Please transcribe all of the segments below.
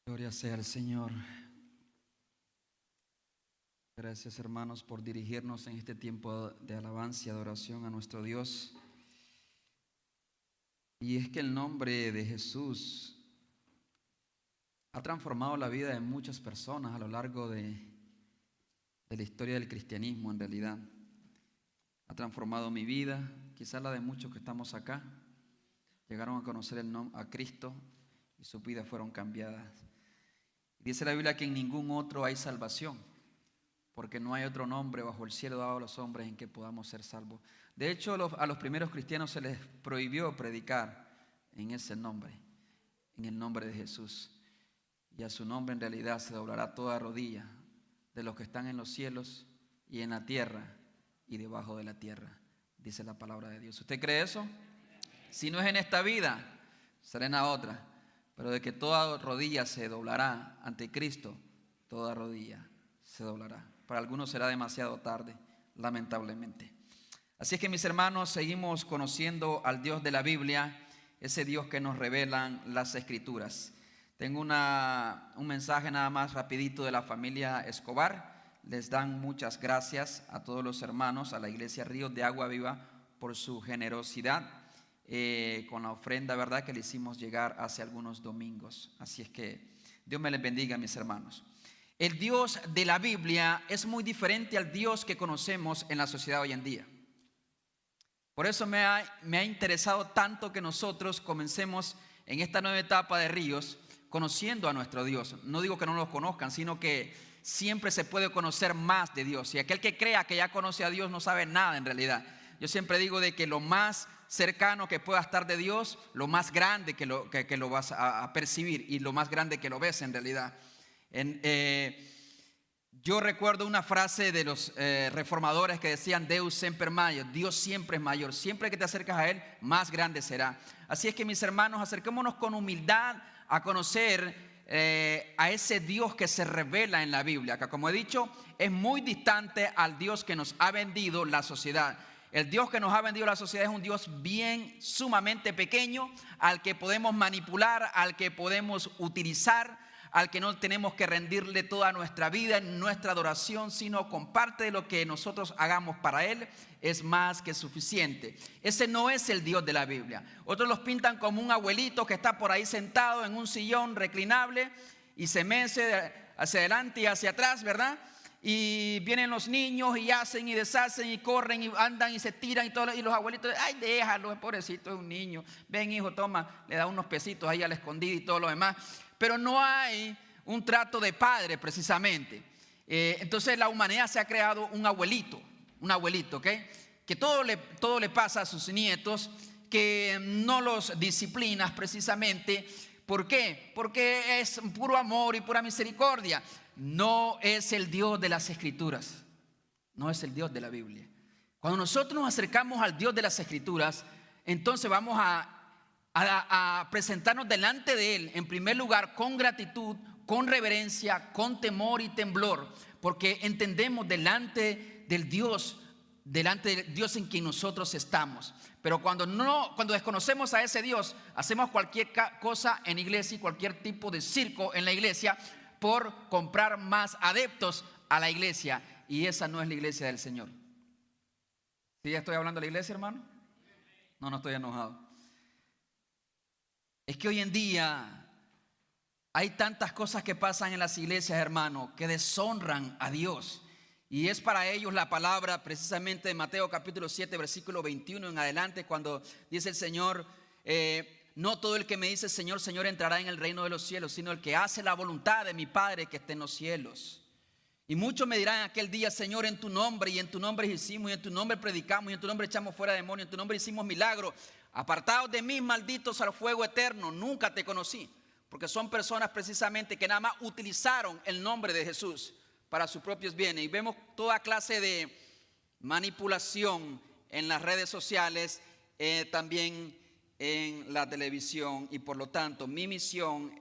Gloria sea al Señor. Gracias, hermanos, por dirigirnos en este tiempo de alabanza y adoración a nuestro Dios. Y es que el nombre de Jesús ha transformado la vida de muchas personas a lo largo de la historia del cristianismo. En realidad ha transformado mi vida, quizás la de muchos que estamos acá. Llegaron a conocer a Cristo y sus vidas fueron cambiadas. Dice la Biblia que en ningún otro hay salvación, porque no hay otro nombre bajo el cielo dado a los hombres en que podamos ser salvos. De hecho, a los primeros cristianos se les prohibió predicar en ese nombre, en el nombre de Jesús. Y a su nombre en realidad se doblará toda rodilla de los que están en los cielos y en la tierra y debajo de la tierra, dice la palabra de Dios. ¿Usted cree eso? Si no es en esta vida, será en la otra. Pero de que toda rodilla se doblará ante Cristo, toda rodilla se doblará. Para algunos será demasiado tarde, lamentablemente. Así es que, mis hermanos, seguimos conociendo al Dios de la Biblia, ese Dios que nos revelan las Escrituras. Tengo un mensaje nada más rapidito de la familia Escobar. Les dan muchas gracias a todos los hermanos, a la Iglesia Ríos de Agua Viva, por su generosidad con la ofrenda, ¿verdad?, que le hicimos llegar hace algunos domingos. Así es que Dios me les bendiga, mis hermanos. El Dios de la Biblia es muy diferente al Dios que conocemos en la sociedad hoy en día. Por eso me ha interesado tanto que nosotros comencemos en esta nueva etapa de Ríos conociendo a nuestro Dios. No digo que no lo conozcan, sino que siempre se puede conocer más de Dios. Y aquel que crea que ya conoce a Dios no sabe nada en realidad. Yo siempre digo de que lo más cercano que pueda estar de Dios, lo más grande que lo vas a percibir y lo más grande que lo ves en realidad. Yo recuerdo una frase de los reformadores que decían Deus semper maior, Dios siempre es mayor, siempre que te acercas a Él, más grande será. Así es que, mis hermanos, acerquémonos con humildad a conocer a ese Dios que se revela en la Biblia, que, como he dicho, es muy distante al Dios que nos ha vendido la sociedad. El Dios que nos ha vendido la sociedad es un Dios bien sumamente pequeño, al que podemos manipular, al que podemos utilizar, al que no tenemos que rendirle toda nuestra vida en nuestra adoración, sino con parte de lo que nosotros hagamos para Él es más que suficiente. Ese no es el Dios de la Biblia. Otros los pintan como un abuelito que está por ahí sentado en un sillón reclinable y se mece hacia adelante y hacia atrás, ¿verdad? Y vienen los niños y hacen y deshacen y corren y andan y se tiran y todo, y los abuelitos, ay, déjalo, pobrecito, es un niño, ven hijo, toma, le da unos pesitos ahí al escondido y todo lo demás. Pero no hay un trato de padre precisamente. Entonces la humanidad se ha creado un abuelito, ¿ok? Que todo le pasa a sus nietos, que no los disciplinas precisamente. ¿Por qué? Porque es puro amor y pura misericordia. No es el Dios de las Escrituras, no es el Dios de la Biblia. Cuando nosotros nos acercamos al Dios de las Escrituras, entonces vamos a presentarnos delante de Él, en primer lugar, con gratitud, con reverencia, con temor y temblor, porque entendemos delante del Dios en quien nosotros estamos. Pero cuando desconocemos a ese Dios, hacemos cualquier cosa en iglesia y cualquier tipo de circo en la iglesia por comprar más adeptos a la iglesia, y esa no es la iglesia del Señor. ¿Sí ya estoy hablando de la iglesia, hermano? No estoy enojado. Es que hoy en día hay tantas cosas que pasan en las iglesias, hermano, que deshonran a Dios. Y es para ellos la palabra precisamente de Mateo capítulo 7, versículo 21 en adelante, cuando dice el Señor, no todo el que me dice Señor, Señor entrará en el reino de los cielos, sino el que hace la voluntad de mi Padre que está en los cielos. Y muchos me dirán aquel día, Señor, en tu nombre, y en tu nombre hicimos, y en tu nombre predicamos, y en tu nombre echamos fuera demonios, en tu nombre hicimos milagros. Apartados de mí, malditos, al fuego eterno, nunca te conocí. Porque son personas precisamente que nada más utilizaron el nombre de Jesús para sus propios bienes. Y vemos toda clase de manipulación en las redes sociales, también en la televisión. Y por lo tanto, mi misión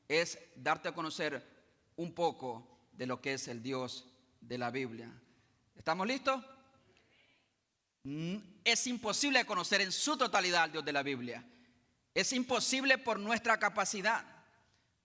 es darte a conocer un poco de lo que es el Dios de la Biblia. ¿Estamos listos? Es imposible conocer en su totalidad al Dios de la Biblia. Es imposible por nuestra capacidad.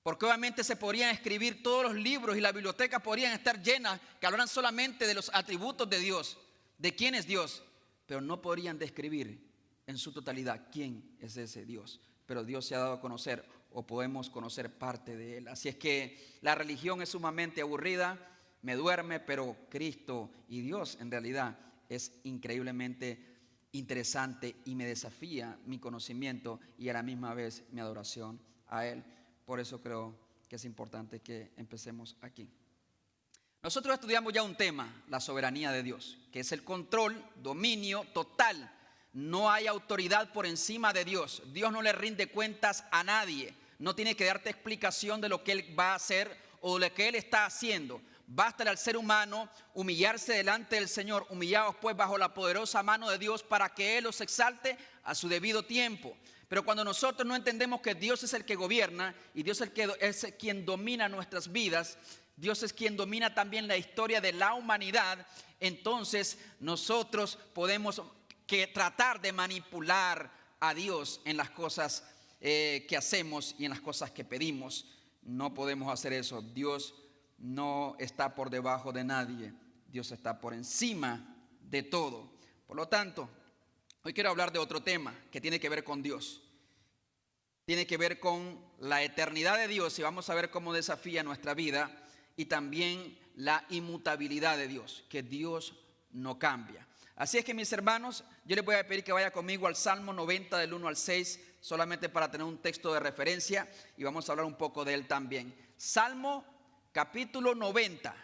Porque obviamente se podrían escribir todos los libros y las bibliotecas podrían estar llenas que hablaran solamente de los atributos de Dios, de quién es Dios, pero no podrían describir en su totalidad quién es ese Dios. Pero Dios se ha dado a conocer, o podemos conocer parte de Él. Así es que la religión es sumamente aburrida, me duerme, pero Cristo y Dios en realidad es increíblemente interesante y me desafía mi conocimiento y a la misma vez mi adoración a Él. Por eso creo que es importante que empecemos aquí. Nosotros estudiamos ya un tema, la soberanía de Dios, que es el control, dominio total. No hay autoridad por encima de Dios. Dios no le rinde cuentas a nadie. No tiene que darte explicación de lo que Él va a hacer o de lo que Él está haciendo. Basta al ser humano humillarse delante del Señor, humillados pues bajo la poderosa mano de Dios para que Él los exalte a su debido tiempo. Pero cuando nosotros no entendemos que Dios es el que gobierna y Dios es quien domina nuestras vidas, Dios es quien domina también la historia de la humanidad, entonces nosotros podemos tratar de manipular a Dios en las cosas que hacemos y en las cosas que pedimos. No podemos hacer eso. Dios no está por debajo de nadie. Dios está por encima de todo. Por lo tanto, hoy quiero hablar de otro tema que tiene que ver con Dios. Tiene que ver con la eternidad de Dios y vamos a ver cómo desafía nuestra vida y también la inmutabilidad de Dios, que Dios no cambia. Así es que mis hermanos, yo les voy a pedir que vaya conmigo al Salmo 90 del 1 al 6, solamente para tener un texto de referencia y vamos a hablar un poco de él también. Salmo capítulo 90,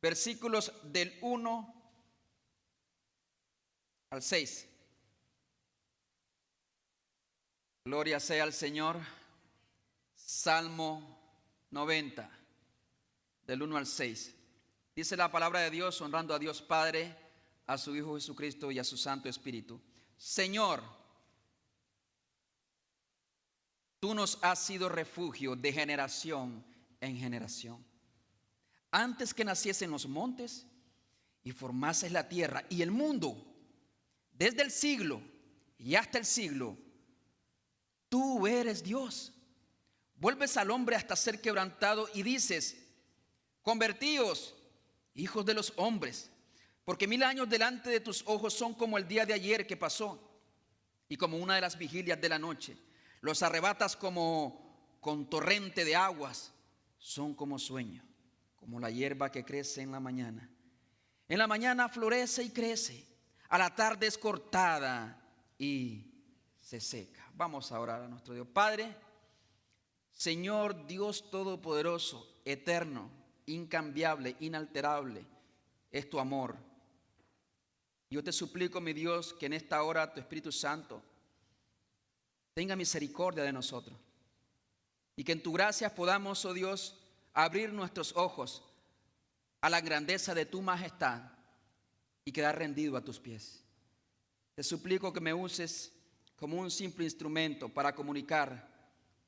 versículos del 1 al 6. Gloria sea al Señor. Salmo 90, del 1 al 6. Dice la palabra de Dios, honrando a Dios Padre, a su Hijo Jesucristo y a su Santo Espíritu. Señor, tú nos has sido refugio de generación en generación. Antes que naciesen los montes y formases la tierra y el mundo, desde el siglo y hasta el siglo, tú eres Dios. Vuelves al hombre hasta ser quebrantado y dices, convertíos, hijos de los hombres, porque 1000 años delante de tus ojos son como el día de ayer que pasó y como una de las vigilias de la noche. Los arrebatas como con torrente de aguas, son como sueño, como la hierba que crece en la mañana. En la mañana florece y crece, a la tarde es cortada y se seca. Vamos a orar a nuestro Dios. Padre, Señor Dios Todopoderoso, eterno, incambiable, inalterable, es tu amor. Yo te suplico, mi Dios, que en esta hora tu Espíritu Santo tenga misericordia de nosotros y que en tu gracia podamos, oh Dios, abrir nuestros ojos a la grandeza de tu majestad y quedar rendido a tus pies. Te suplico que me uses como un simple instrumento para comunicar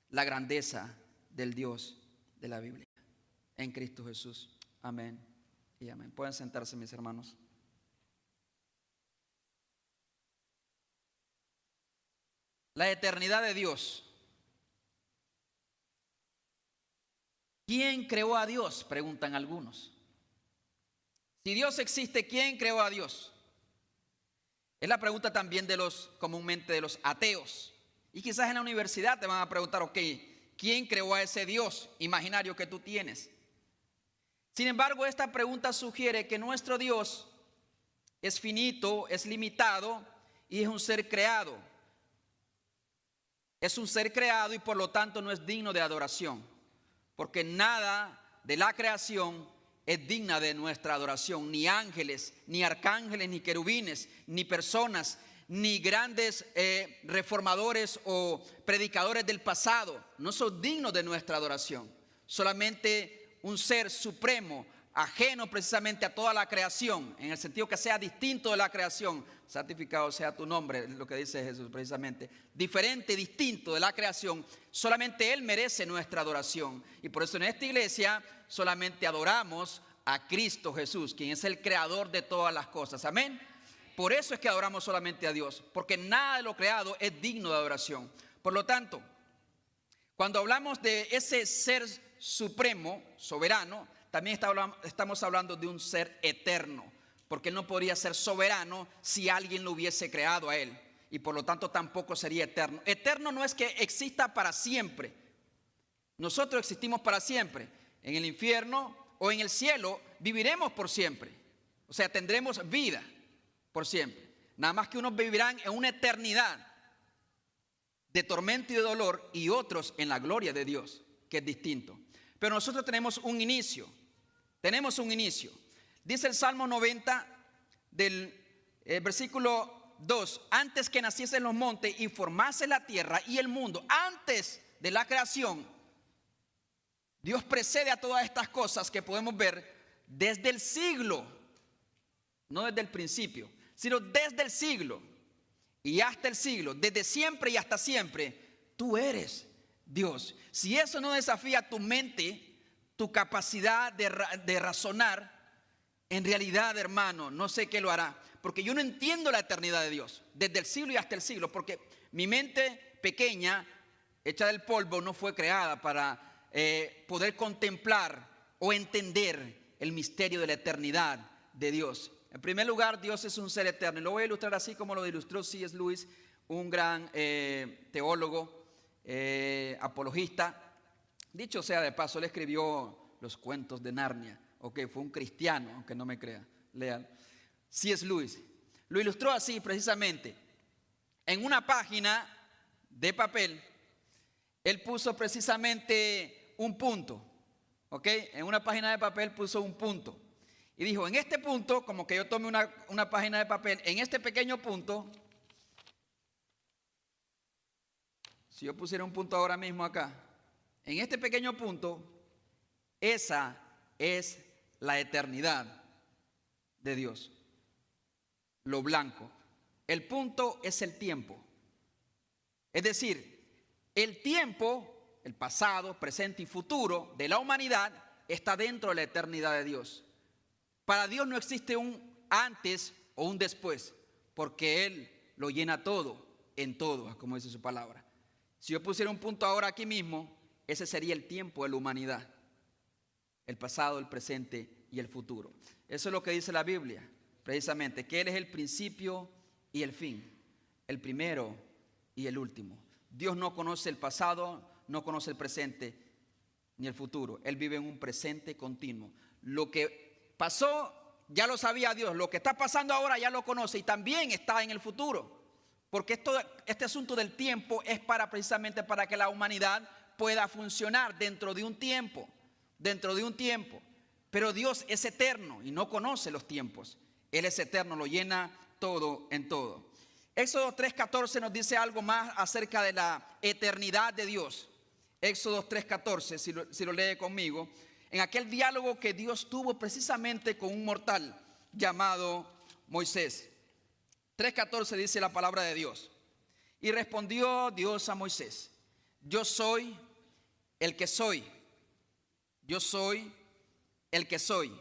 la grandeza del Dios de la Biblia. En Cristo Jesús. Amén y amén. Pueden sentarse, mis hermanos. La eternidad de Dios. ¿Quién creó a Dios? Preguntan algunos. Si Dios existe, ¿quién creó a Dios? Es la pregunta también comúnmente de los ateos. Y quizás en la universidad te van a preguntar, ok, ¿quién creó a ese Dios imaginario que tú tienes? Sin embargo, esta pregunta sugiere que nuestro Dios es finito, es limitado y es un ser creado. Es un ser creado y por lo tanto no es digno de adoración, porque nada de la creación es digna de nuestra adoración, ni ángeles, ni arcángeles, ni querubines, ni personas, ni grandes reformadores o predicadores del pasado, no son dignos de nuestra adoración. Solamente un ser supremo, ajeno precisamente a toda la creación, en el sentido que sea distinto de la creación, santificado sea tu nombre, es lo que dice Jesús precisamente, diferente, distinto de la creación, solamente Él merece nuestra adoración. Y por eso en esta iglesia solamente adoramos a Cristo Jesús, quien es el creador de todas las cosas. Amén. Por eso es que adoramos solamente a Dios, porque nada de lo creado es digno de adoración. Por lo tanto, Cuando hablamos de ese ser supremo, soberano, también estamos hablando de un ser eterno, porque Él no podría ser soberano si alguien lo hubiese creado a Él, y por lo tanto tampoco sería eterno. Eterno no es que exista para siempre. Nosotros existimos para siempre. En el infierno o en el cielo viviremos por siempre. O sea, tendremos vida por siempre. Nada más que unos vivirán en una eternidad de tormento y de dolor, y otros en la gloria de Dios, que es distinto. Pero nosotros tenemos un inicio. Tenemos un inicio. Dice el Salmo 90 del versículo 2: antes que naciesen los montes y formase la tierra y el mundo, antes de la creación, Dios precede a todas estas cosas que podemos ver desde el siglo, no desde el principio, sino desde el siglo y hasta el siglo, desde siempre y hasta siempre. Tú eres Dios. Si eso no desafía tu mente, tu capacidad de razonar, en realidad, hermano, no sé qué lo hará, porque yo no entiendo la eternidad de Dios, desde el siglo y hasta el siglo, porque mi mente pequeña, hecha del polvo, no fue creada para poder contemplar o entender el misterio de la eternidad de Dios. En primer lugar, Dios es un ser eterno, y lo voy a ilustrar así como lo ilustró C.S. Lewis, un gran teólogo, apologista. Dicho sea de paso, él escribió los cuentos de Narnia. Ok, fue un cristiano, aunque no me crea, lean. C.S. Lewis lo ilustró así precisamente. En una página de papel, él puso precisamente un punto. Ok, en una página de papel puso un punto. Y dijo, en este punto, como que yo tome una página de papel, en este pequeño punto, si yo pusiera un punto ahora mismo acá, en este pequeño punto, esa es la eternidad de Dios. Lo blanco. El punto es el tiempo. Es decir, el tiempo, el pasado, presente y futuro de la humanidad está dentro de la eternidad de Dios. Para Dios no existe un antes o un después, porque Él lo llena todo, en todo, como dice su palabra. Si yo pusiera un punto ahora aquí mismo, ese sería el tiempo de la humanidad. El pasado, el presente y el futuro. Eso es lo que dice la Biblia, precisamente, que Él es el principio y el fin, el primero y el último. Dios no conoce el pasado, no conoce el presente ni el futuro. Él vive en un presente continuo. Lo que pasó ya lo sabía Dios, lo que está pasando ahora ya lo conoce y también está en el futuro. Porque este asunto del tiempo es precisamente para que la humanidad pueda funcionar dentro de un tiempo. Dentro de un tiempo. Pero Dios es eterno y no conoce los tiempos. Él es eterno, lo llena todo en todo. Éxodo 3:14 nos dice algo más acerca de la eternidad de Dios. Éxodo 3:14, si lo lee conmigo. En aquel diálogo que Dios tuvo precisamente con un mortal llamado Moisés. 3:14 dice la palabra de Dios. Y respondió Dios a Moisés: yo soy el que soy. Yo soy el que soy.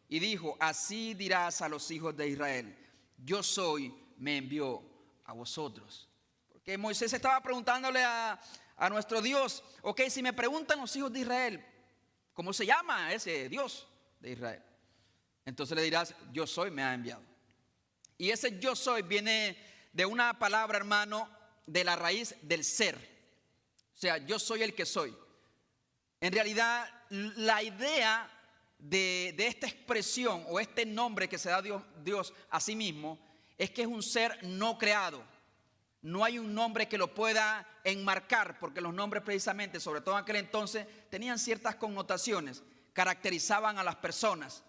Y dijo: así dirás a los hijos de Israel: yo soy, me envió a vosotros. Porque Moisés estaba preguntándole a nuestro Dios: ok, si me preguntan los hijos de Israel, ¿cómo se llama ese Dios de Israel? Entonces le dirás: yo soy, me ha enviado. Y ese yo soy viene de una palabra, hermano, de la raíz del ser. O sea, yo soy el que soy. En realidad, la idea de esta expresión o este nombre que se da Dios a sí mismo es que es un ser no creado. No hay un nombre que lo pueda enmarcar, porque los nombres precisamente, sobre todo en aquel entonces, tenían ciertas connotaciones, caracterizaban a las personas.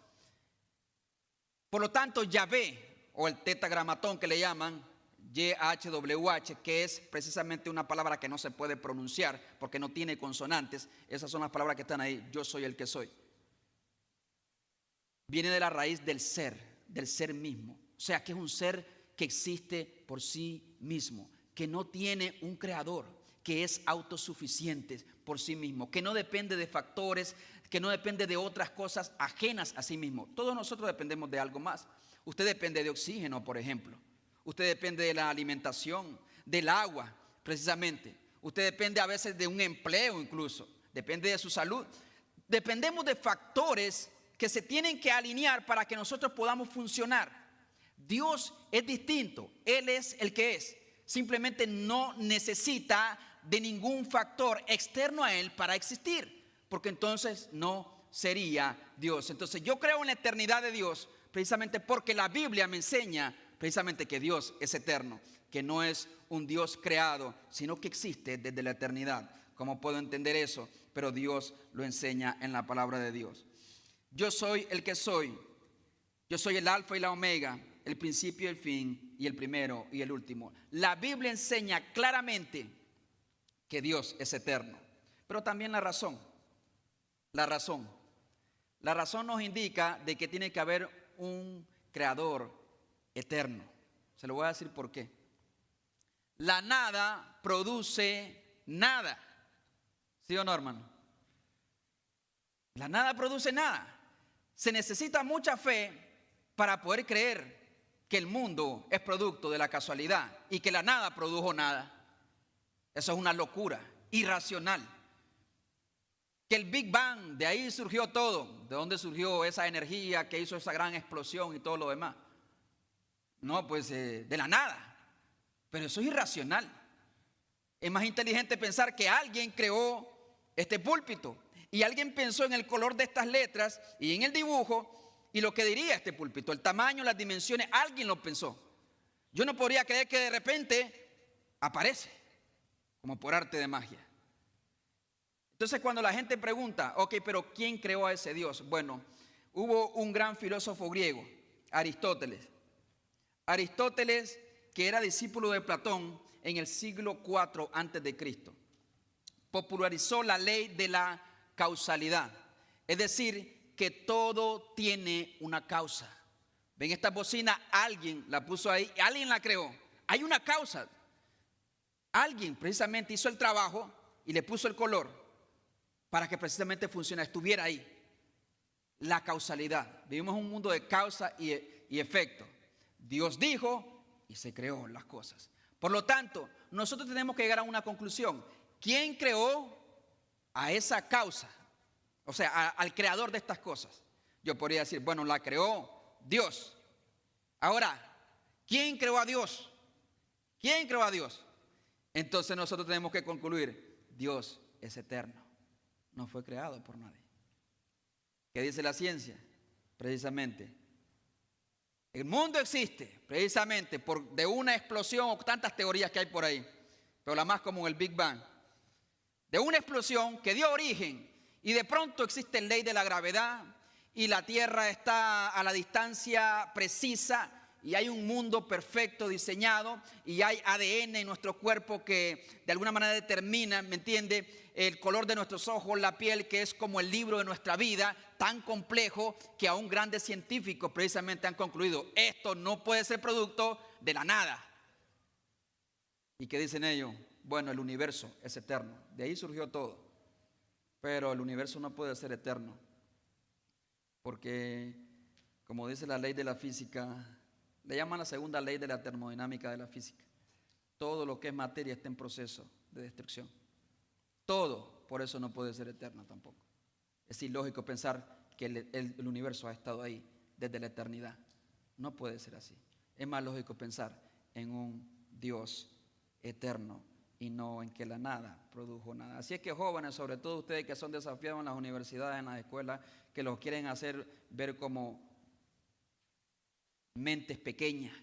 Por lo tanto, Yahvé, o el tetragramatón que le llaman, YHWH, que es precisamente una palabra que no se puede pronunciar porque no tiene consonantes. Esas son las palabras que están ahí. Yo soy el que soy. Viene de la raíz del ser mismo. O sea, que es un ser que existe por sí mismo, que no tiene un creador, que es autosuficiente por sí mismo, que no depende de factores, que no depende de otras cosas ajenas a sí mismo. Todos nosotros dependemos de algo más. Usted depende de oxígeno, por ejemplo. Usted depende de la alimentación, del agua, precisamente. Usted depende a veces de un empleo incluso. Depende de su salud. Dependemos de factores que se tienen que alinear para que nosotros podamos funcionar. Dios es distinto. Él es el que es. Simplemente no necesita de ningún factor externo a Él para existir, porque entonces no sería Dios. Entonces yo creo en la eternidad de Dios precisamente porque la Biblia me enseña precisamente que Dios es eterno, que no es un Dios creado, sino que existe desde la eternidad. ¿Cómo puedo entender eso? Pero Dios lo enseña en la palabra de Dios. Yo soy el que soy. Yo soy el alfa y la omega, el principio y el fin, y el primero y el último. La Biblia enseña claramente que Dios es eterno, pero también la razón nos indica de que tiene que haber un creador eterno. Se lo voy a decir por qué. La nada produce nada. ¿Sí o no, hermano? La nada produce nada. Se necesita mucha fe para poder creer que el mundo es producto de la casualidad y que la nada produjo nada. Eso es una locura, irracional. Que el Big Bang, de ahí surgió todo. ¿De dónde surgió esa energía que hizo esa gran explosión y todo lo demás? No, pues de la nada. Pero eso es irracional. Es más inteligente pensar que alguien creó este púlpito y alguien pensó en el color de estas letras y en el dibujo y lo que diría este púlpito, el tamaño, las dimensiones, alguien lo pensó. Yo no podría creer que de repente aparece, como por arte de magia. Entonces cuando la gente pregunta, ok, pero ¿quién creó a ese Dios? Bueno, hubo un gran filósofo griego, Aristóteles. Aristóteles, que era discípulo de Platón en el siglo IV antes de Cristo, popularizó la ley de la causalidad. Es decir, que todo tiene una causa. Ven, esta bocina, alguien la puso ahí, alguien la creó. Hay una causa. Alguien precisamente hizo el trabajo y le puso el color para que precisamente funcionara, estuviera ahí. La causalidad. Vivimos en un mundo de causa y efecto. Dios dijo y se creó las cosas. Por lo tanto, nosotros tenemos que llegar a una conclusión. ¿Quién creó a esa causa? O sea, al creador de estas cosas. Yo podría decir, bueno, la creó Dios. Ahora, ¿quién creó a Dios? ¿Quién creó a Dios? Entonces nosotros tenemos que concluir, Dios es eterno. No fue creado por nadie. ¿Qué dice la ciencia? Precisamente, el mundo existe precisamente de una explosión o tantas teorías que hay por ahí, pero la más común, el Big Bang. De una explosión que dio origen y de pronto existe la ley de la gravedad y la Tierra está a la distancia precisa y hay un mundo perfecto diseñado y hay ADN en nuestro cuerpo que de alguna manera determina, ¿me entiende?, el color de nuestros ojos, la piel, que es como el libro de nuestra vida, tan complejo que aún grandes científicos precisamente han concluido, esto no puede ser producto de la nada. ¿Y qué dicen ellos? Bueno, el universo es eterno, de ahí surgió todo, pero el universo no puede ser eterno, porque como dice la ley de la física, le llaman la segunda ley de la termodinámica de la física, todo lo que es materia está en proceso de destrucción. Todo, por eso no puede ser eterno tampoco. Es ilógico pensar que el universo ha estado ahí desde la eternidad. No puede ser así. Es más lógico pensar en un Dios eterno y no en que la nada produjo nada. Así es que jóvenes, sobre todo ustedes que son desafiados en las universidades, en las escuelas, que los quieren hacer ver como mentes pequeñas,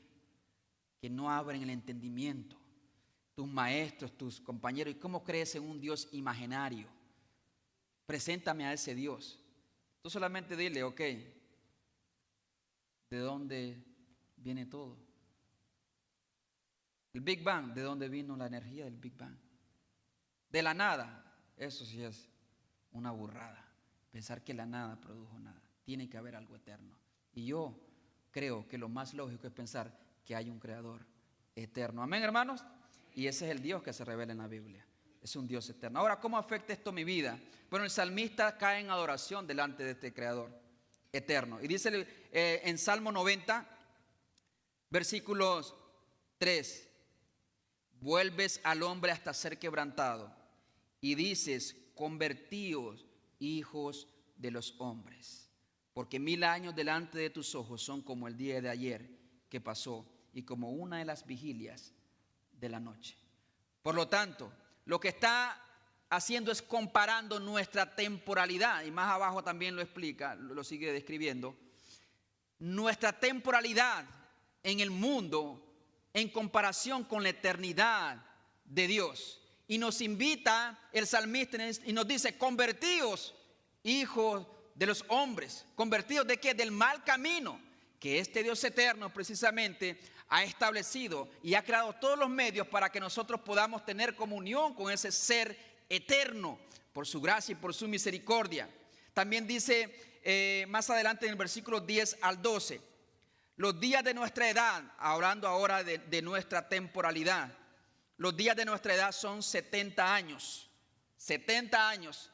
que no abren el entendimiento. Tus maestros, tus compañeros, ¿y cómo crees en un Dios imaginario? Preséntame a ese Dios. Tú solamente dile, ok, ¿de dónde viene todo? El Big Bang, ¿de dónde vino la energía del Big Bang? De la nada, eso sí es una burrada. Pensar que la nada produjo nada. Tiene que haber algo eterno. Y yo creo que lo más lógico es pensar que hay un creador eterno. Amén, hermanos. Y ese es el Dios que se revela en la Biblia. Es un Dios eterno. Ahora, ¿cómo afecta esto mi vida? Bueno, el salmista cae en adoración delante de este creador eterno. Y dice en Salmo 90, versículos 3. vuelves al hombre hasta ser quebrantado y dices, convertíos, hijos de los hombres, porque 1000 años delante de tus ojos son como el día de ayer que pasó y como una de las vigilias de la noche. Por lo tanto, lo que está haciendo es comparando nuestra temporalidad, y más abajo también lo explica, lo sigue describiendo, nuestra temporalidad en el mundo en comparación con la eternidad de Dios. Y nos invita el salmista y nos dice, convertíos, hijos de los hombres. ¿Convertidos de qué? Del mal camino que este Dios eterno precisamente ha establecido y ha creado todos los medios para que nosotros podamos tener comunión con ese ser eterno por su gracia y por su misericordia. También dice más adelante en el versículo 10 al 12, los días de nuestra edad, hablando ahora de nuestra temporalidad, los días de nuestra edad son 70 años, 70 años.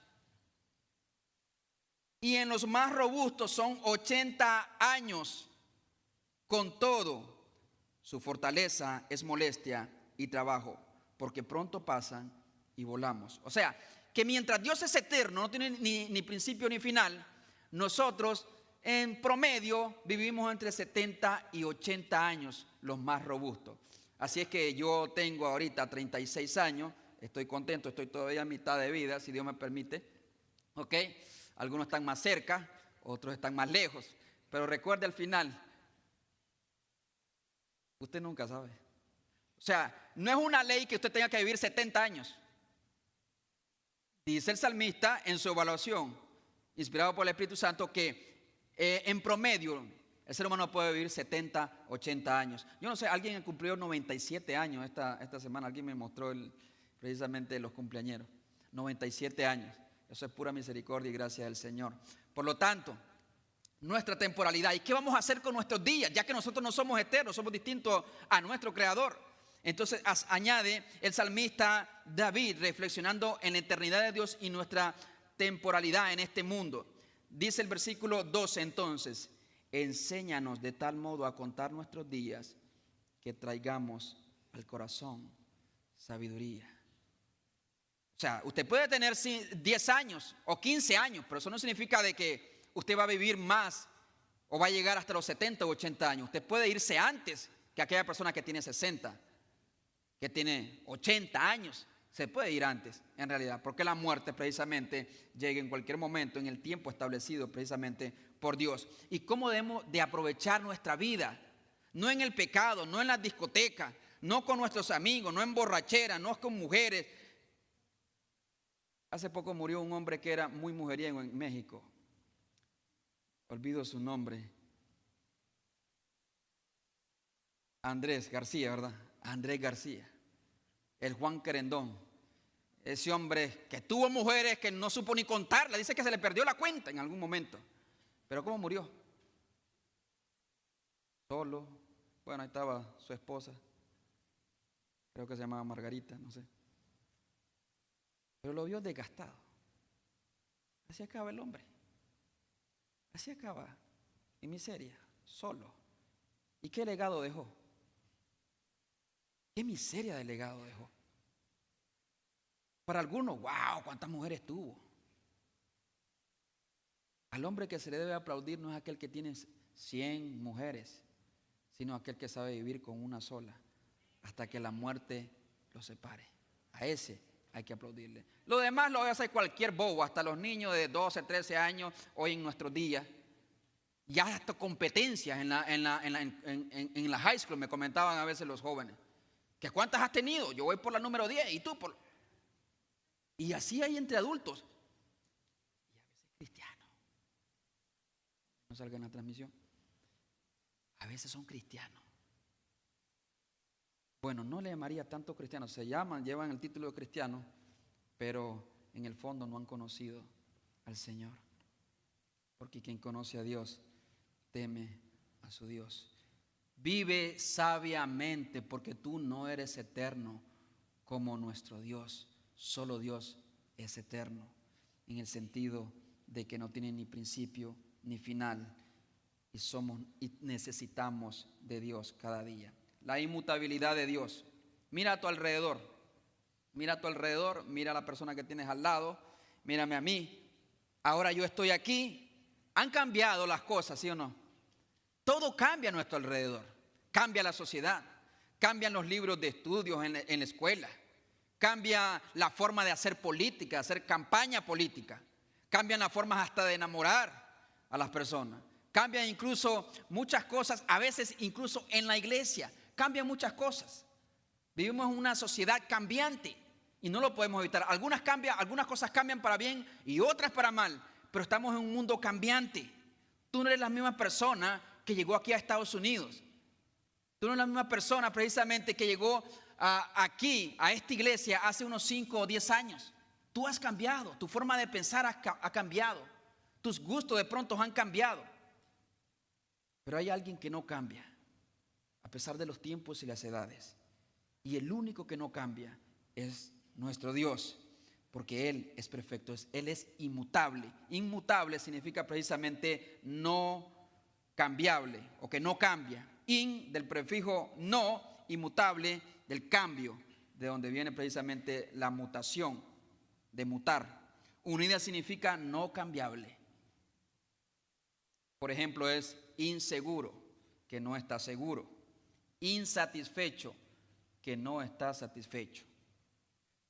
Y en los más robustos son 80 años. Con todo, su fortaleza es molestia y trabajo, porque pronto pasan y volamos. O sea, que mientras Dios es eterno, no tiene ni principio ni final, nosotros en promedio vivimos entre 70 y 80 años, los más robustos. Así es que yo tengo ahorita 36 años, estoy contento, estoy todavía a mitad de vida, si Dios me permite. ¿Ok? Algunos están más cerca, otros están más lejos. Pero recuerde al final, usted nunca sabe. O sea, no es una ley que usted tenga que vivir 70 años. Dice el salmista en su evaluación, inspirado por el Espíritu Santo, que en promedio el ser humano puede vivir 70, 80 años. Yo no sé, alguien cumplió 97 años esta semana. Alguien me mostró precisamente los cumpleañeros. 97 años. Eso es pura misericordia y gracia del Señor. Por lo tanto, nuestra temporalidad. ¿Y qué vamos a hacer con nuestros días? Ya que nosotros no somos eternos, somos distintos a nuestro Creador. Entonces añade el salmista David, reflexionando en la eternidad de Dios y nuestra temporalidad en este mundo. Dice el versículo 12 entonces, enséñanos de tal modo a contar nuestros días que traigamos al corazón sabiduría. O sea, usted puede tener 10 años o 15 años, pero eso no significa de que usted va a vivir más o va a llegar hasta los 70 o 80 años. Usted puede irse antes que aquella persona que tiene 60, que tiene 80 años. Se puede ir antes, en realidad, porque la muerte precisamente llega en cualquier momento, en el tiempo establecido precisamente por Dios. ¿Y cómo debemos de aprovechar nuestra vida? No en el pecado, no en las discotecas, no con nuestros amigos, no en borrachera, no con mujeres. Hace poco murió un hombre que era muy mujeriego en México. Olvido su nombre. Andrés García, ¿verdad? Andrés García. El Juan Querendón. Ese hombre que tuvo mujeres que no supo ni contarla. Dice que se le perdió la cuenta en algún momento. Pero ¿cómo murió? Solo. Bueno, ahí estaba su esposa. Creo que se llamaba Margarita, no sé. Pero lo vio desgastado. Así acaba el hombre. Así acaba. En miseria. Solo. ¿Y qué legado dejó? ¿Qué miseria de legado dejó? Para algunos, wow, cuántas mujeres tuvo. Al hombre que se le debe aplaudir no es aquel que tiene 100 mujeres, sino aquel que sabe vivir con una sola, hasta que la muerte lo separe. A ese hay que aplaudirle. Lo demás lo hace cualquier bobo, hasta los niños de 12, 13 años, hoy en nuestros días. Ya hasta competencias en la high school, me comentaban a veces los jóvenes. ¿Que cuántas has tenido? Yo voy por la número 10 y tú por... Y así hay entre adultos. Y a veces cristianos. No salga en la transmisión. A veces son cristianos. Bueno, no le llamaría tanto cristianos. Se llaman, llevan el título de cristiano, pero en el fondo no han conocido al Señor. Porque quien conoce a Dios teme a su Dios. Vive sabiamente, porque tú no eres eterno como nuestro Dios. Solo Dios es eterno, en el sentido de que no tiene ni principio ni final, y necesitamos de Dios cada día. La inmutabilidad de Dios. Mira a tu alrededor. Mira a tu alrededor, mira a la persona que tienes al lado, mírame a mí. Ahora yo estoy aquí. Han cambiado las cosas, ¿sí o no? Todo cambia a nuestro alrededor. Cambia la sociedad, cambian los libros de estudios en la escuela, cambia la forma de hacer política, hacer campaña política, cambian las formas hasta de enamorar a las personas, cambian incluso muchas cosas, a veces incluso en la iglesia, cambian muchas cosas. Vivimos en una sociedad cambiante y no lo podemos evitar. Algunas cosas cambian para bien y otras para mal, pero estamos en un mundo cambiante. Tú no eres la misma persona que llegó aquí a Estados Unidos. Tú no eres la misma persona precisamente que llegó aquí, a esta iglesia, hace unos 5 o 10 años. Tú has cambiado, tu forma de pensar ha cambiado, tus gustos de pronto han cambiado. Pero hay alguien que no cambia, a pesar de los tiempos y las edades. Y el único que no cambia es nuestro Dios, porque Él es perfecto, Él es inmutable. Inmutable significa precisamente no cambiable o que no cambia. In del prefijo no, inmutable del cambio, de donde viene precisamente la mutación, de mutar. Unida significa no cambiable. Por ejemplo, es inseguro, que no está seguro. Insatisfecho, que no está satisfecho.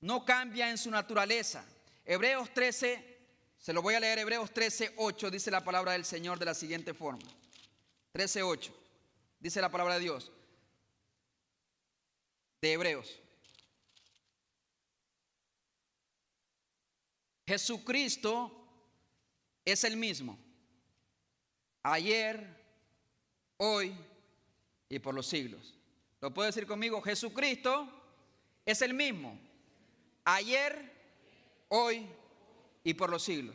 No cambia en su naturaleza. Hebreos 13, se lo voy a leer, Hebreos 13:8, dice la palabra del Señor de la siguiente forma. 13:8, dice la palabra de Dios, de Hebreos. Jesucristo es el mismo, ayer, hoy y por los siglos. ¿Lo puede decir conmigo? Jesucristo es el mismo, ayer, hoy y por los siglos.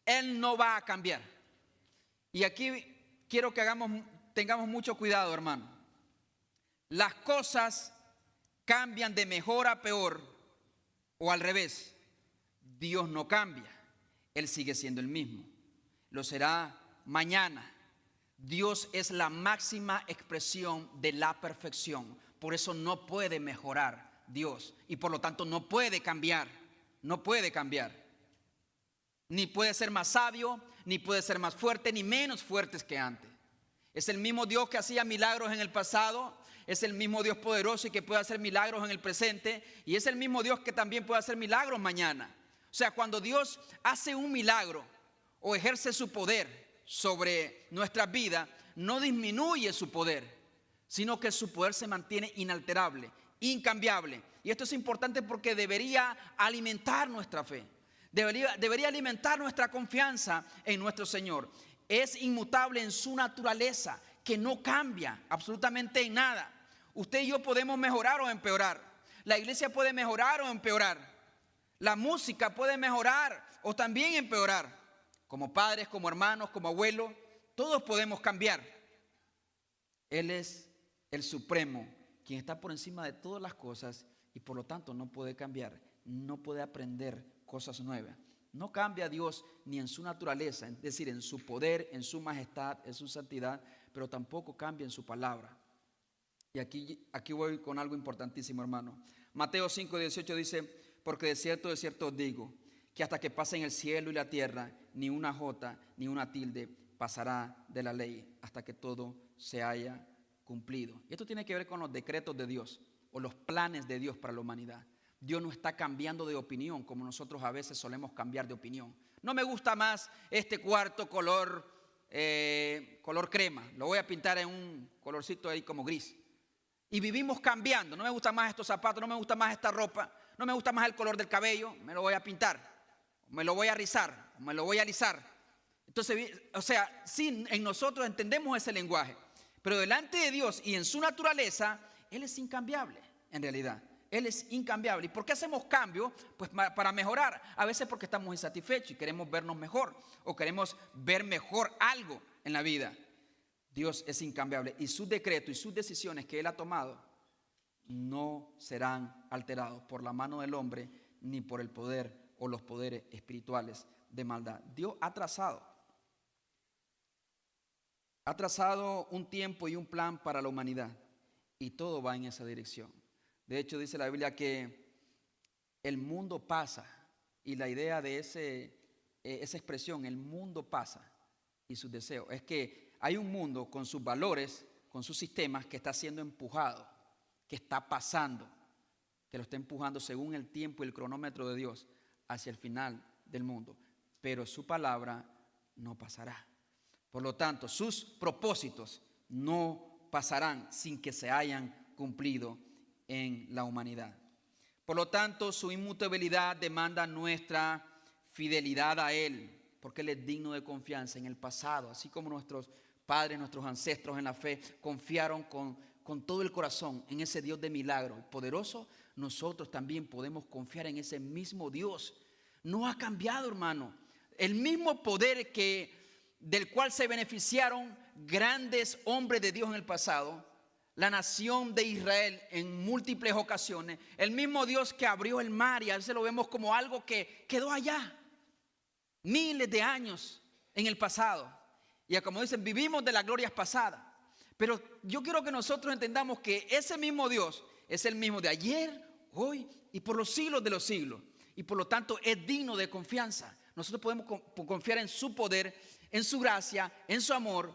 Él no va a cambiar. Y aquí quiero que tengamos mucho cuidado, hermano. Las cosas cambian de mejor a peor o al revés. Dios no cambia. Él sigue siendo el mismo. Lo será mañana. Dios es la máxima expresión de la perfección. Por eso no puede mejorar Dios. Y por lo tanto no puede cambiar. No puede cambiar. Ni puede ser más sabio, ni puede ser más fuerte, ni menos fuerte que antes. Es el mismo Dios que hacía milagros en el pasado. Es el mismo Dios poderoso y que puede hacer milagros en el presente. Y es el mismo Dios que también puede hacer milagros mañana. O sea, cuando Dios hace un milagro o ejerce su poder sobre nuestra vida, no disminuye su poder, sino que su poder se mantiene inalterable, incambiable. Y esto es importante porque debería alimentar nuestra fe, debería alimentar nuestra confianza en nuestro Señor. Es inmutable en su naturaleza, que no cambia absolutamente en nada. Usted y yo podemos mejorar o empeorar. La iglesia puede mejorar o empeorar. La música puede mejorar o también empeorar. Como padres, como hermanos, como abuelos, todos podemos cambiar. Él es el supremo, quien está por encima de todas las cosas y por lo tanto no puede cambiar, no puede aprender cosas nuevas. No cambia Dios ni en su naturaleza, es decir, en su poder, en su majestad, en su santidad, pero tampoco cambia en su palabra. Y aquí voy con algo importantísimo, hermano. Mateo 5:18 dice: porque de cierto os digo, que hasta que pasen el cielo y la tierra, ni una jota ni una tilde pasará de la ley hasta que todo se haya cumplido. Y esto tiene que ver con los decretos de Dios o los planes de Dios para la humanidad. Dios no está cambiando de opinión como nosotros a veces solemos cambiar de opinión. No me gusta más este cuarto color crema, lo voy a pintar en un colorcito ahí como gris. Y vivimos cambiando. No me gustan más estos zapatos, no me gusta más esta ropa, no me gusta más el color del cabello, me lo voy a pintar, me lo voy a rizar, me lo voy a alisar. Entonces, o sea, sí, en nosotros entendemos ese lenguaje, pero delante de Dios y en su naturaleza, Él es incambiable, en realidad. Él es incambiable. ¿Y por qué hacemos cambios? Pues para mejorar. A veces porque estamos insatisfechos y queremos vernos mejor o queremos ver mejor algo en la vida. Dios es incambiable y sus decretos y sus decisiones que Él ha tomado no serán alterados por la mano del hombre ni por el poder o los poderes espirituales de maldad. Dios ha trazado un tiempo y un plan para la humanidad y todo va en esa dirección. De hecho, dice la Biblia que el mundo pasa, y la idea de esa expresión, el mundo pasa, y sus deseos, es que hay un mundo con sus valores, con sus sistemas, que está siendo empujado, que está pasando, que lo está empujando según el tiempo y el cronómetro de Dios hacia el final del mundo. Pero su palabra no pasará. Por lo tanto, sus propósitos no pasarán sin que se hayan cumplido en la humanidad. Por lo tanto, su inmutabilidad demanda nuestra fidelidad a Él, porque Él es digno de confianza. En el pasado, así como nuestros padres, nuestros ancestros en la fe confiaron con todo el corazón en ese Dios de milagro poderoso, nosotros también podemos confiar en ese mismo Dios. No ha cambiado, hermano. El mismo poder del cual se beneficiaron grandes hombres de Dios en el pasado, la nación de Israel en múltiples ocasiones, el mismo Dios que abrió el mar, y a veces lo vemos como algo que quedó allá miles de años en el pasado. Y como dicen, vivimos de las glorias pasadas. Pero yo quiero que nosotros entendamos que ese mismo Dios es el mismo de ayer, hoy y por los siglos de los siglos. Y por lo tanto es digno de confianza. Nosotros podemos confiar en su poder, en su gracia, en su amor,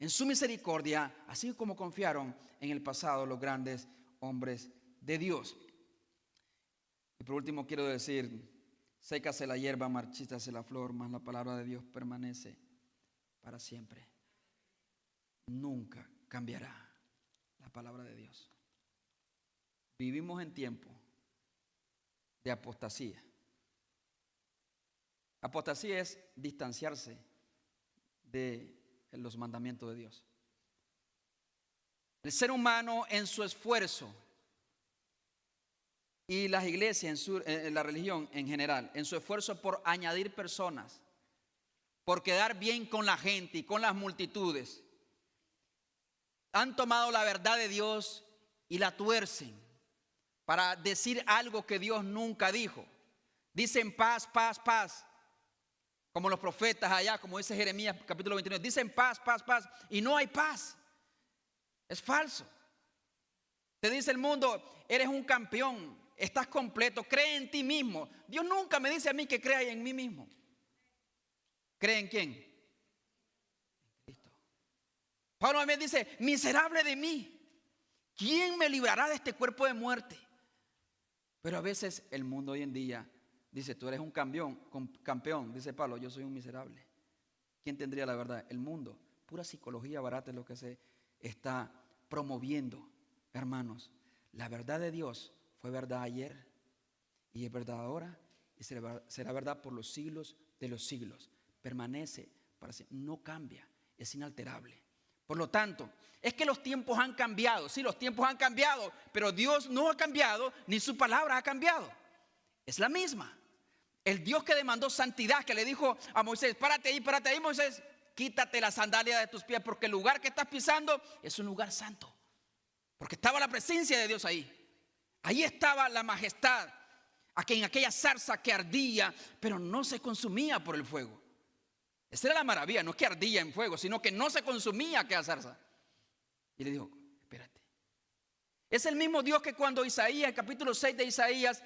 en su misericordia, así como confiaron en el pasado los grandes hombres de Dios. Y por último quiero decir, sécase la hierba, marchítase la flor, mas la palabra de Dios permanece para siempre. Nunca cambiará la palabra de Dios. Vivimos en tiempo de apostasía. Apostasía es distanciarse de los mandamientos de Dios. El ser humano en su esfuerzo, y las iglesias en la religión en general, en su esfuerzo por añadir personas, por quedar bien con la gente y con las multitudes, han tomado la verdad de Dios y la tuercen para decir algo que Dios nunca dijo. Dicen paz, paz, paz, como los profetas allá, como dice Jeremías capítulo 29, dicen paz, paz, paz, y no hay paz. Es falso. Te dice el mundo, eres un campeón, estás completo, cree en ti mismo. Dios nunca me dice a mí que crea en mí mismo. ¿Cree en quién? En Cristo. Pablo también dice, miserable de mí, ¿quién me librará de este cuerpo de muerte? Pero a veces el mundo hoy en día dice, tú eres un campeón, dice Pablo, yo soy un miserable. ¿Quién tendría la verdad? El mundo. Pura psicología barata es lo que se está promoviendo. Hermanos, la verdad de Dios fue verdad ayer y es verdad ahora y será verdad por los siglos de los siglos. Permanece para siempre, no cambia, es inalterable. Por lo tanto, es que los tiempos han cambiado. Sí, los tiempos han cambiado, pero Dios no ha cambiado, ni su palabra ha cambiado. Es la misma. El Dios que demandó santidad, que le dijo a Moisés, párate ahí, Moisés, quítate la sandalia de tus pies, porque el lugar que estás pisando es un lugar santo. Porque estaba la presencia de Dios ahí. Ahí estaba la majestad, en aquella zarza que ardía, pero no se consumía por el fuego. Esa era la maravilla, no es que ardía en fuego, sino que no se consumía aquella zarza. Y le dijo, espérate. Es el mismo Dios que cuando Isaías, el capítulo 6 de Isaías,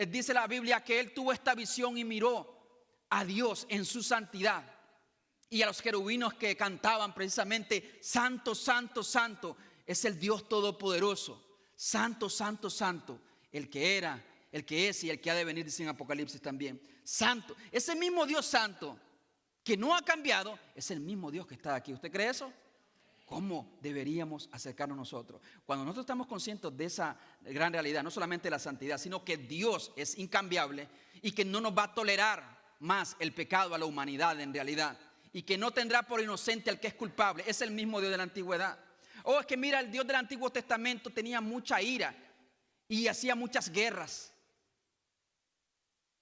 dice la Biblia que él tuvo esta visión y miró a Dios en su santidad. Y a los querubines que cantaban precisamente, santo, santo, santo, es el Dios todopoderoso. Santo, santo, santo, el que era, el que es y el que ha de venir, dice en Apocalipsis también. Santo, ese mismo Dios santo que no ha cambiado, es el mismo Dios que está aquí. ¿Usted cree eso? ¿Cómo deberíamos acercarnos nosotros? Cuando nosotros estamos conscientes de esa gran realidad, no solamente la santidad, sino que Dios es incambiable y que no nos va a tolerar más el pecado a la humanidad en realidad, y que no tendrá por inocente al que es culpable. Es el mismo Dios de la antigüedad. Oh, es que mira, el Dios del Antiguo Testamento tenía mucha ira y hacía muchas guerras.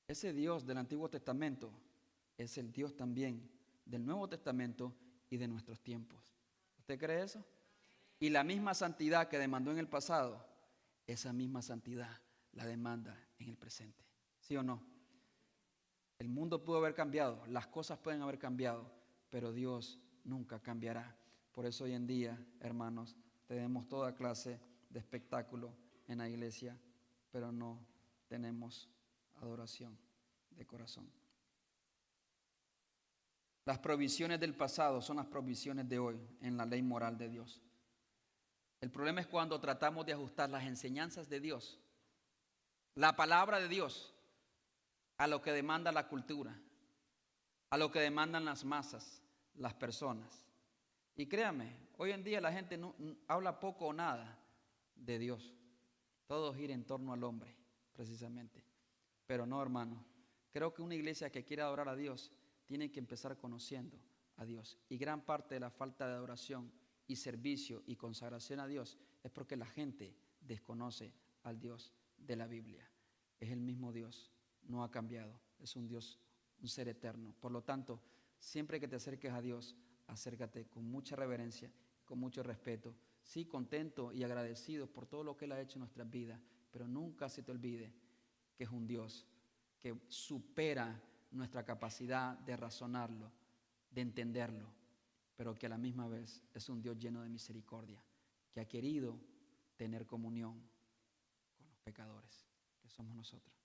Ese Dios del Antiguo Testamento es el Dios también del Nuevo Testamento y de nuestros tiempos. ¿Usted cree eso? Y la misma santidad que demandó en el pasado, esa misma santidad la demanda en el presente. ¿Sí o no? El mundo pudo haber cambiado, las cosas pueden haber cambiado, pero Dios nunca cambiará. Por eso hoy en día, hermanos, tenemos toda clase de espectáculo en la iglesia pero no tenemos adoración de corazón. Las provisiones del pasado son las provisiones de hoy en la ley moral de Dios. El problema es cuando tratamos de ajustar las enseñanzas de Dios, la palabra de Dios, a lo que demanda la cultura, a lo que demandan las masas, las personas. Y créame, hoy en día la gente no habla poco o nada de Dios. Todo gira en torno al hombre, precisamente. Pero no, hermano. Creo que una iglesia que quiere adorar a Dios tiene que empezar conociendo a Dios. Y gran parte de la falta de adoración y servicio y consagración a Dios es porque la gente desconoce al Dios de la Biblia. Es el mismo Dios, no ha cambiado. Es un Dios, un ser eterno. Por lo tanto, siempre que te acerques a Dios, acércate con mucha reverencia, con mucho respeto. Sí, contento y agradecido por todo lo que Él ha hecho en nuestras vidas, pero nunca se te olvide que es un Dios que supera nuestra capacidad de razonarlo, de entenderlo, pero que a la misma vez es un Dios lleno de misericordia, que ha querido tener comunión con los pecadores, que somos nosotros,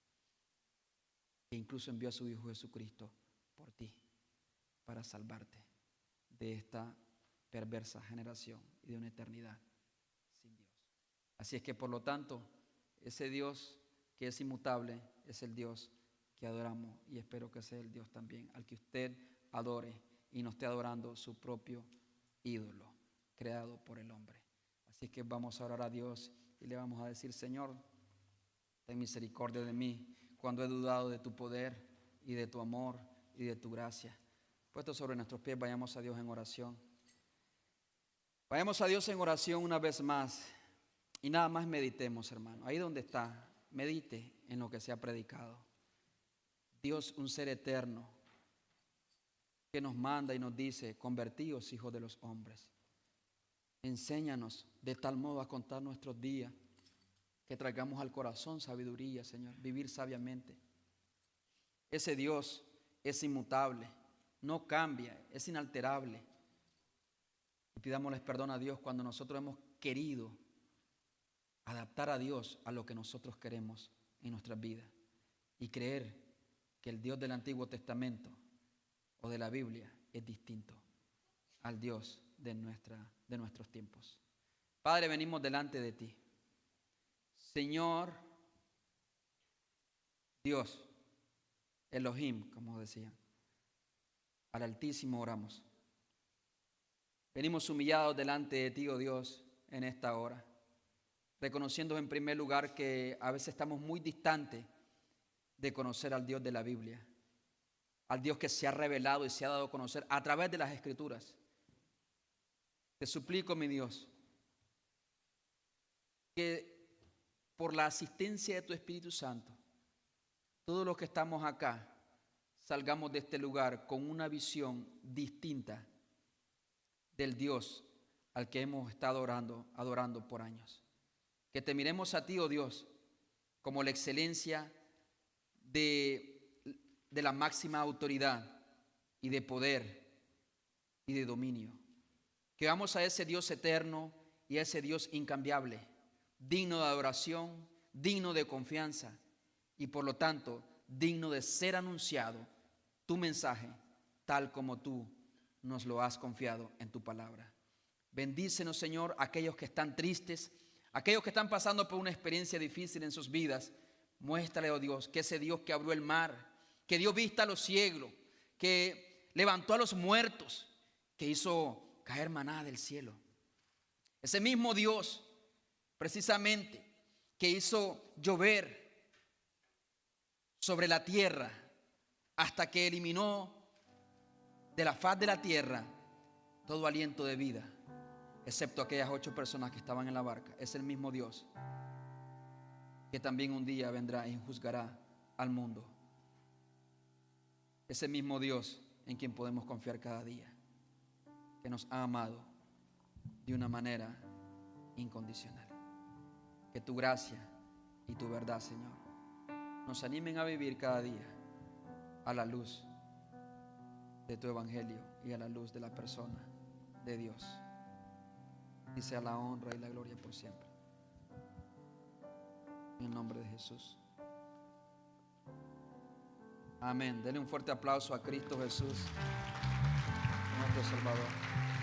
que incluso envió a su Hijo Jesucristo por ti, para salvarte de esta perversa generación y de una eternidad sin Dios. Así es que por lo tanto, ese Dios que es inmutable es el Dios que adoramos, y espero que sea el Dios también al que usted adore y no esté adorando su propio ídolo creado por el hombre. Así que vamos a orar a Dios y le vamos a decir: Señor, ten misericordia de mí cuando he dudado de tu poder y de tu amor y de tu gracia. Puestos sobre nuestros pies, vayamos a Dios en oración. Vayamos a Dios en oración una vez más y nada más meditemos, hermano. Ahí donde está, medite en lo que se ha predicado. Dios, un ser eterno, que nos manda y nos dice: convertíos, hijos de los hombres. Enséñanos de tal modo a contar nuestros días, que traigamos al corazón sabiduría, Señor, vivir sabiamente. Ese Dios es inmutable, no cambia, es inalterable. Y pidámosles perdón a Dios cuando nosotros hemos querido adaptar a Dios a lo que nosotros queremos en nuestras vidas y creer que el Dios del Antiguo Testamento o de la Biblia es distinto al Dios de nuestros tiempos. Padre, venimos delante de ti. Señor Dios, Elohim, como decían, al Altísimo oramos. Venimos humillados delante de ti, oh Dios, en esta hora, reconociendo en primer lugar que a veces estamos muy distantes de conocer al Dios de la Biblia, al Dios que se ha revelado y se ha dado a conocer a través de las Escrituras. Te suplico, mi Dios, que por la asistencia de tu Espíritu Santo, todos los que estamos acá salgamos de este lugar con una visión distinta del Dios al que hemos estado adorando por años. Que te miremos a ti, oh Dios, como la excelencia de la máxima autoridad y de poder y de dominio. Que vamos a ese Dios eterno y a ese Dios incambiable, digno de adoración, digno de confianza y por lo tanto digno de ser anunciado tu mensaje tal como tú nos lo has confiado en tu palabra. Bendícenos, Señor, aquellos que están tristes, aquellos que están pasando por una experiencia difícil en sus vidas. Muéstrale, oh Dios, que ese Dios que abrió el mar, que dio vista a los ciegos, que levantó a los muertos, que hizo caer maná del cielo. Ese mismo Dios, precisamente, que hizo llover sobre la tierra hasta que eliminó de la faz de la tierra todo aliento de vida, excepto aquellas 8 personas que estaban en la barca. Es el mismo Dios que también un día vendrá y juzgará al mundo. Ese mismo Dios en quien podemos confiar cada día, que nos ha amado de una manera incondicional. Que tu gracia y tu verdad, Señor, nos animen a vivir cada día a la luz de tu evangelio y a la luz de la persona de Dios. Y sea la honra y la gloria por siempre. En el nombre de Jesús. Amén. Denle un fuerte aplauso a Cristo Jesús, nuestro Salvador.